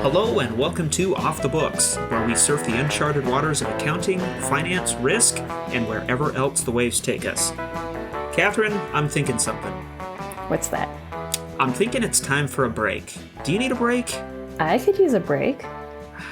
Hello and welcome to Off the Books, where we surf the uncharted waters of accounting, finance, risk, and wherever else the waves take us. Catherine, I'm thinking something. What's that? I'm thinking it's time for a break. Do you need a break? I could use a break.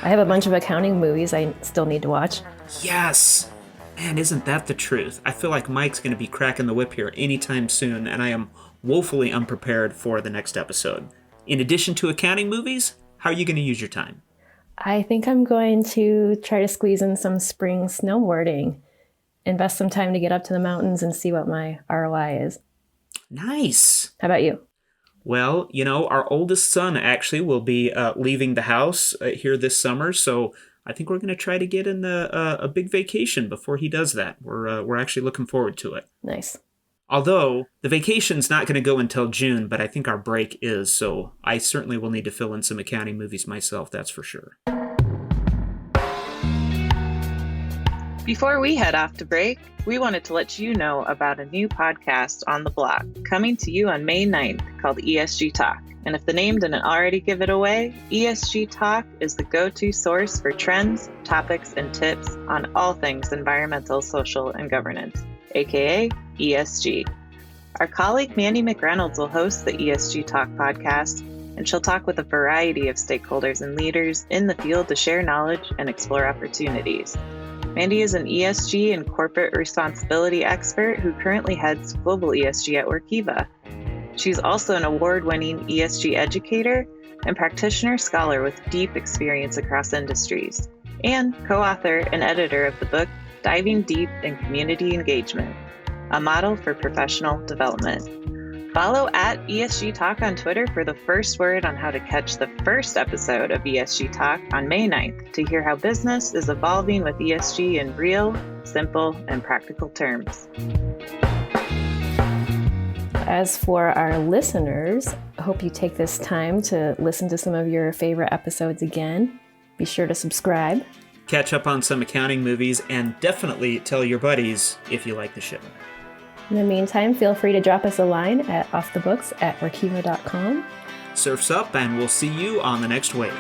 I have a bunch of accounting movies I still need to watch. Yes! Man, isn't that the truth? I feel like Mike's going to be cracking the whip here anytime soon, and I am woefully unprepared for the next episode. In addition to accounting movies, how are you going to use your time? I think I'm going to try to squeeze in some spring snowboarding. Invest some time to get up to the mountains and see what my ROI is. Nice! How about you? Well, our oldest son actually will be leaving the house here this summer, so I think we're going to try to get in a big vacation before he does that. We're actually looking forward to it. Nice. Although, the vacation's not going to go until June, but I think our break is, so I certainly will need to fill in some accounting movies myself, that's for sure. Before we head off to break, we wanted to let you know about a new podcast on the block coming to you on May 9th called ESG Talk. And if the name didn't already give it away, ESG Talk is the go-to source for trends, topics, and tips on all things environmental, social, and governance, aka ESG. Our colleague Mandy McReynolds will host the ESG Talk podcast, and she'll talk with a variety of stakeholders and leaders in the field to share knowledge and explore opportunities. Mandy is an ESG and corporate responsibility expert who currently heads global ESG at Workiva. She's also an award-winning ESG educator and practitioner scholar with deep experience across industries, and co-author and editor of the book Diving Deep in Community Engagement, a model for professional development. Follow at ESG Talk on Twitter for the first word on how to catch the first episode of ESG Talk on May 9th to hear how business is evolving with ESG in real, simple, and practical terms. As for our listeners, I hope you take this time to listen to some of your favorite episodes again. Be sure to subscribe. Catch up on some accounting movies, and definitely tell your buddies if you like the show. In the meantime, feel free to drop us a line at offthebooks@workiva.com. Surf's up, and we'll see you on the next wave.